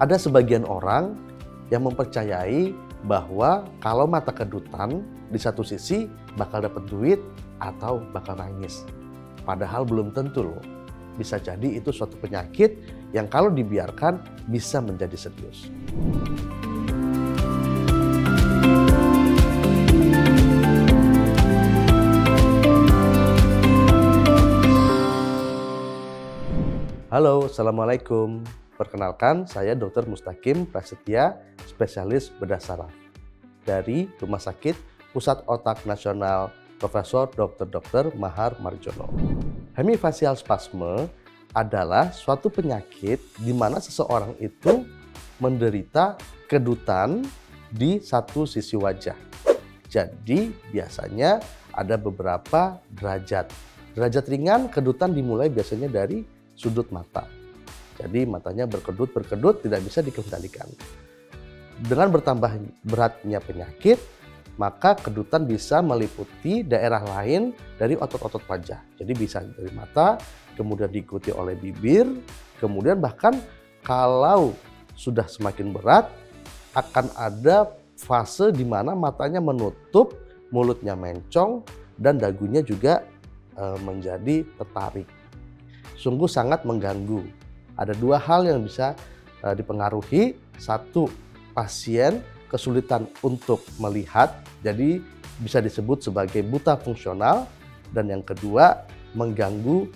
Ada sebagian orang yang mempercayai bahwa kalau mata kedutan di satu sisi bakal dapat duit atau bakal nangis. Padahal belum tentu loh. Bisa jadi itu suatu penyakit yang kalau dibiarkan bisa menjadi serius. Halo, Assalamualaikum. Perkenalkan, saya Dr. Mustaqim Prasetya, spesialis bedah saraf dari Rumah Sakit Pusat Otak Nasional Profesor Dr. Mahar Marjono. Hemifasial spasme adalah suatu penyakit di mana seseorang itu menderita kedutan di satu sisi wajah. Jadi biasanya ada beberapa derajat. Derajat ringan kedutan dimulai biasanya dari sudut mata. Jadi matanya berkedut-berkedut tidak bisa dikendalikan. Dengan bertambah beratnya penyakit, maka kedutan bisa meliputi daerah lain dari otot-otot wajah. Jadi bisa dari mata, kemudian diikuti oleh bibir, kemudian bahkan kalau sudah semakin berat, akan ada fase di mana matanya menutup, mulutnya mencong, dan dagunya juga menjadi tertarik. Sungguh sangat mengganggu. Ada dua hal yang bisa dipengaruhi. Satu, pasien kesulitan untuk melihat, jadi bisa disebut sebagai buta fungsional. Dan yang kedua, mengganggu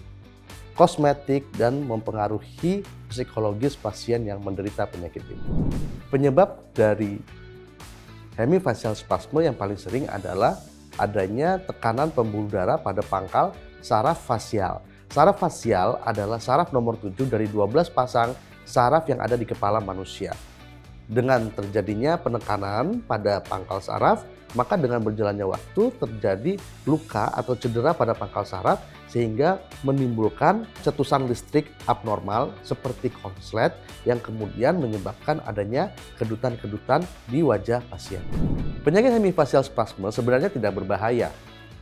kosmetik dan mempengaruhi psikologis pasien yang menderita penyakit ini. Penyebab dari hemifasial spasme yang paling sering adalah adanya tekanan pembuluh darah pada pangkal saraf fasial. Saraf fasial adalah saraf nomor 7 dari 12 pasang saraf yang ada di kepala manusia. Dengan terjadinya penekanan pada pangkal saraf, maka dengan berjalannya waktu terjadi luka atau cedera pada pangkal saraf sehingga menimbulkan cetusan listrik abnormal seperti konslet yang kemudian menyebabkan adanya kedutan-kedutan di wajah pasien. Penyakit hemifasial spasme sebenarnya tidak berbahaya,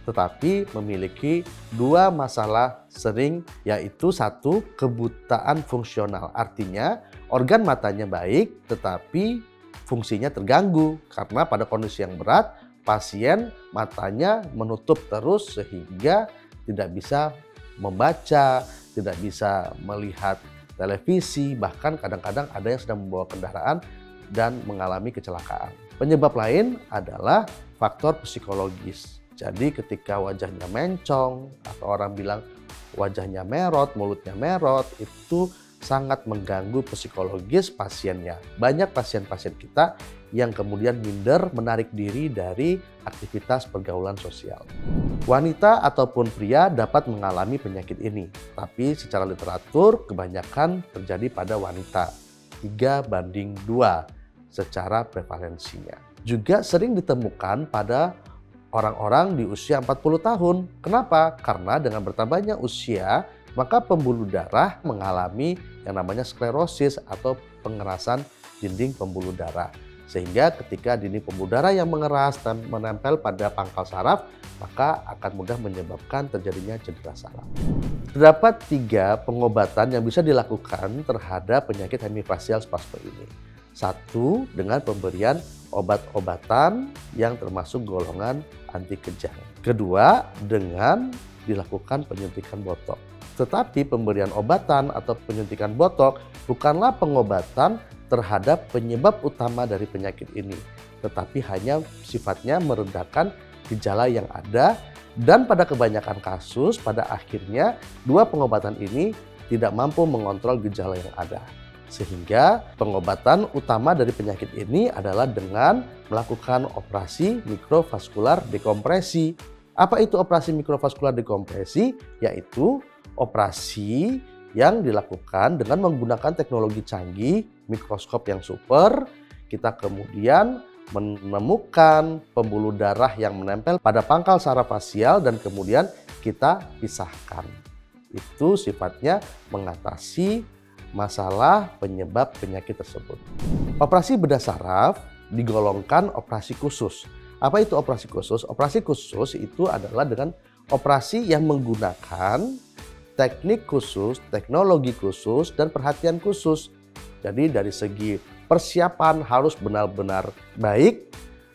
tetapi memiliki dua masalah sering, yaitu satu, kebutaan fungsional. Artinya organ matanya baik tetapi fungsinya terganggu karena pada kondisi yang berat pasien matanya menutup terus sehingga tidak bisa membaca, tidak bisa melihat televisi, bahkan kadang-kadang ada yang sedang membawa kendaraan dan mengalami kecelakaan. Penyebab lain adalah faktor psikologis. Jadi ketika wajahnya mencong atau orang bilang wajahnya merot, mulutnya merot, itu sangat mengganggu psikologis pasiennya. Banyak pasien-pasien kita yang kemudian minder menarik diri dari aktivitas pergaulan sosial. Wanita ataupun pria dapat mengalami penyakit ini, tapi secara literatur kebanyakan terjadi pada wanita, 3:2 secara prevalensinya. Juga sering ditemukan pada orang-orang di usia 40 tahun. Kenapa? Karena dengan bertambahnya usia, maka pembuluh darah mengalami yang namanya sklerosis atau pengerasan dinding pembuluh darah. Sehingga ketika dinding pembuluh darah yang mengeras dan menempel pada pangkal saraf, maka akan mudah menyebabkan terjadinya cedera saraf. Terdapat 3 pengobatan yang bisa dilakukan terhadap penyakit hemifasial spasme ini. Satu, dengan pemberian obat-obatan yang termasuk golongan anti kejang. Kedua, dengan dilakukan penyuntikan botok. Tetapi pemberian obatan atau penyuntikan botok bukanlah pengobatan terhadap penyebab utama dari penyakit ini, tetapi hanya sifatnya meredakan gejala yang ada, dan pada kebanyakan kasus pada akhirnya dua pengobatan ini tidak mampu mengontrol gejala yang ada. Sehingga pengobatan utama dari penyakit ini adalah dengan melakukan operasi mikrovaskular dekompresi. Apa itu operasi mikrovaskular dekompresi? Yaitu operasi yang dilakukan dengan menggunakan teknologi canggih, mikroskop yang super. Kita kemudian menemukan pembuluh darah yang menempel pada pangkal saraf fasial dan kemudian kita pisahkan. Itu sifatnya mengatasi masalah penyebab penyakit tersebut. Operasi bedah saraf digolongkan operasi khusus. Apa itu operasi khusus? Operasi khusus itu adalah dengan operasi yang menggunakan teknik khusus, teknologi khusus, dan perhatian khusus. Jadi dari segi persiapan harus benar-benar baik,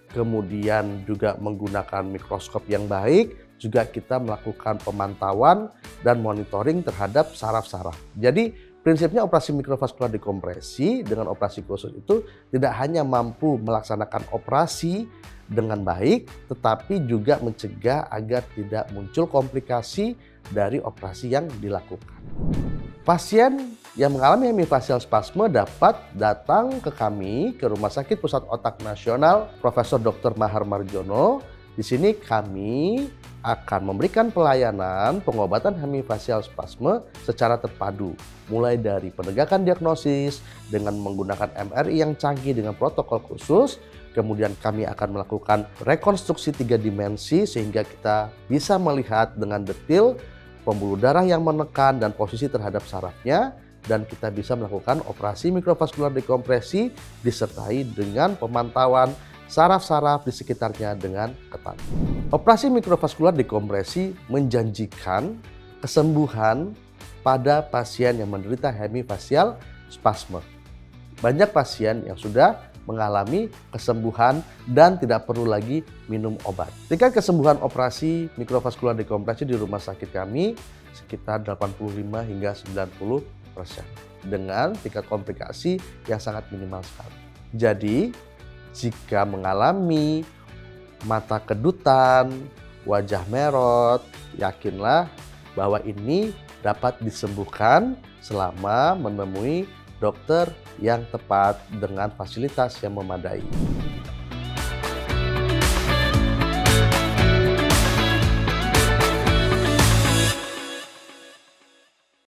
kemudian juga menggunakan mikroskop yang baik, juga kita melakukan pemantauan dan monitoring terhadap saraf-saraf. Jadi prinsipnya operasi mikrovaskular dekompresi dengan operasi khusus itu tidak hanya mampu melaksanakan operasi dengan baik, tetapi juga mencegah agar tidak muncul komplikasi dari operasi yang dilakukan. Pasien yang mengalami hemifasial spasme dapat datang ke kami, ke Rumah Sakit Pusat Otak Nasional Profesor Dr. Mahar Marjono. Di sini kami akan memberikan pelayanan pengobatan hemifasial spasme secara terpadu, mulai dari penegakan diagnosis dengan menggunakan MRI yang canggih dengan protokol khusus, kemudian kami akan melakukan rekonstruksi 3 dimensi sehingga kita bisa melihat dengan detail pembuluh darah yang menekan dan posisi terhadap sarafnya, dan kita bisa melakukan operasi mikrovaskular dekompresi disertai dengan pemantauan saraf-saraf di sekitarnya dengan ketat. Operasi mikrovaskular dekompresi menjanjikan kesembuhan pada pasien yang menderita hemifasial spasme. Banyak pasien yang sudah mengalami kesembuhan dan tidak perlu lagi minum obat. Tingkat kesembuhan operasi mikrovaskular dekompresi di rumah sakit kami sekitar 85 hingga 90% dengan tingkat komplikasi yang sangat minimal sekali. Jadi, jika mengalami mata kedutan, wajah merot, yakinlah bahwa ini dapat disembuhkan selama menemui dokter yang tepat dengan fasilitas yang memadai.